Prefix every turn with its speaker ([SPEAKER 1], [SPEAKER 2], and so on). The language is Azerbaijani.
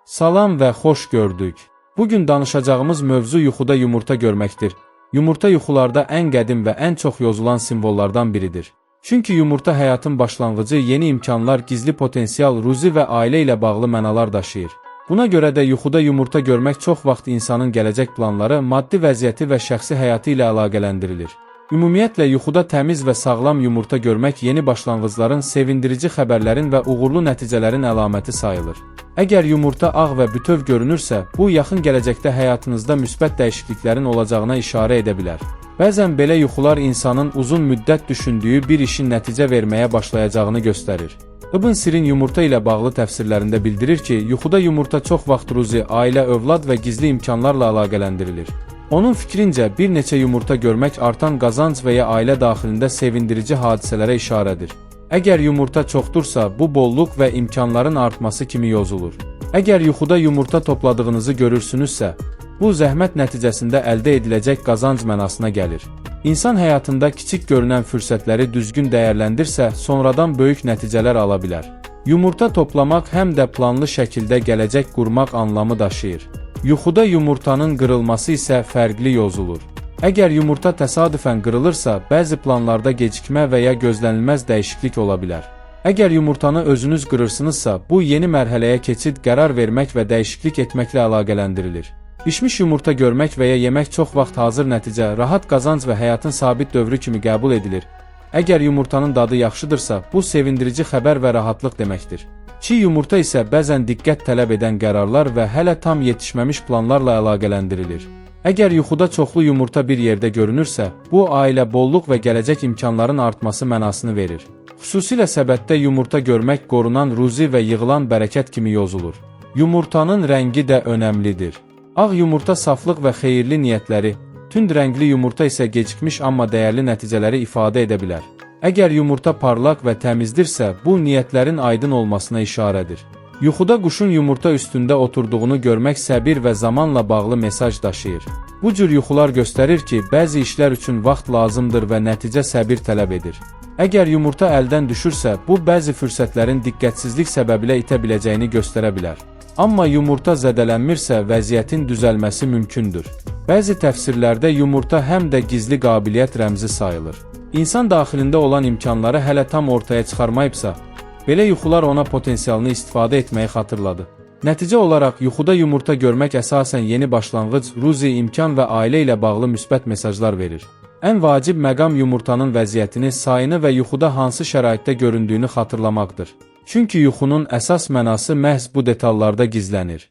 [SPEAKER 1] Salam və xoş gördük. Bugün danışacağımız mövzu yuxuda yumurta görməkdir. Yumurta yuxularda ən qədim və ən çox yozulan simvollardan biridir. Çünki yumurta həyatın başlanğıcı, yeni imkanlar, gizli potensial, ruzi və ailə ilə bağlı mənalar daşıyır. Buna görə də yuxuda yumurta görmək çox vaxt insanın gələcək planları, maddi vəziyyəti və şəxsi həyatı ilə əlaqələndirilir. Ümumiyyətlə, yuxuda təmiz və sağlam yumurta görmək yeni başlanğıcların, sevindirici xəbərlərin və uğurlu nəticələrin əlaməti sayılır. Əgər yumurta ağ və bütöv görünürsə, bu yaxın gələcəkdə həyatınızda müsbət dəyişikliklərin olacağına işarə edə bilər. Bəzən belə yuxular insanın uzun müddət düşündüyü bir işin nəticə verməyə başlayacağını göstərir. İbn Sirin yumurta ilə bağlı təfsirlərində bildirir ki, yuxuda yumurta çox vaxt ruzi, ailə, övlad və gizli imkanlarla əlaqələndirilir. Onun fikrincə, bir neçə yumurta görmək artan qazanc və ya ailə daxilində sevindirici hadisələrə işarədir. Əgər yumurta çoxdursa, bu bolluq və imkanların artması kimi yozulur. Əgər yuxuda yumurta topladığınızı görürsünüzsə, bu zəhmət nəticəsində əldə ediləcək qazanc mənasına gəlir. İnsan həyatında kiçik görünən fürsətləri düzgün dəyərləndirsə, sonradan böyük nəticələr ala bilər. Yumurta toplamaq həm də planlı şəkildə gələcək qurmaq anlamı daşıyır. Yuxuda yumurtanın qırılması isə fərqli yozulur. Əgər yumurta təsadüfən qırılırsa, bəzi planlarda gecikmə və ya gözlənilməz dəyişiklik ola bilər. Əgər yumurtanı özünüz qırırsınızsa, bu yeni mərhələyə keçid, qərar vermək və dəyişiklik etməklə əlaqələndirilir. Bişmiş yumurta görmək və ya yemək çox vaxt hazır nəticə, rahat qazanc və həyatın sabit dövrü kimi qəbul edilir. Əgər yumurtanın dadı yaxşıdırsa, bu sevindirici xəbər və rahatlıq deməkdir. Çiğ yumurta isə bəzən diqqət tələb edən qərarlar və hələ tam yetişməmiş planlarla əlaqələndirilir. Əgər yuxuda çoxlu yumurta bir yerdə görünürsə, bu ailə, bolluq və gələcək imkanların artması mənasını verir. Xüsusilə səbətdə yumurta görmək qorunan ruzi və yığılan bərəkət kimi yozulur. Yumurtanın rəngi də önəmlidir. Ağ yumurta saflıq və xeyirli niyyətləri, tünd rəngli yumurta isə gecikmiş amma dəyərli nəticələri ifadə edə bilər. Əgər yumurta parlaq və təmizdirsə, bu niyyətlərin aydın olmasına işarədir. Yuxuda quşun yumurta üstündə oturduğunu görmək səbir və zamanla bağlı mesaj daşıyır. Bu cür yuxular göstərir ki, bəzi işlər üçün vaxt lazımdır və nəticə səbir tələb edir. Əgər yumurta əldən düşürsə, bu bəzi fürsətlərin diqqətsizlik səbəbilə itə biləcəyini göstərə bilər. Amma yumurta zədələnmirsə, vəziyyətin düzəlməsi mümkündür. Bəzi təfsirlərdə yumurta həm də gizli qabiliyyət rəmzi sayılır. İnsan daxilində olan imkanları hələ tam ortaya çıxarmayıbsa, belə yuxular ona potensialını istifadə etməyi xatırladı. Nəticə olaraq, yuxuda yumurta görmək əsasən yeni başlanğıc, ruzi, imkan və ailə ilə bağlı müsbət mesajlar verir. Ən vacib məqam yumurtanın vəziyyətini, sayını və yuxuda hansı şəraitdə göründüyünü xatırlamaqdır. Çünki yuxunun əsas mənası məhz bu detallarda gizlənir.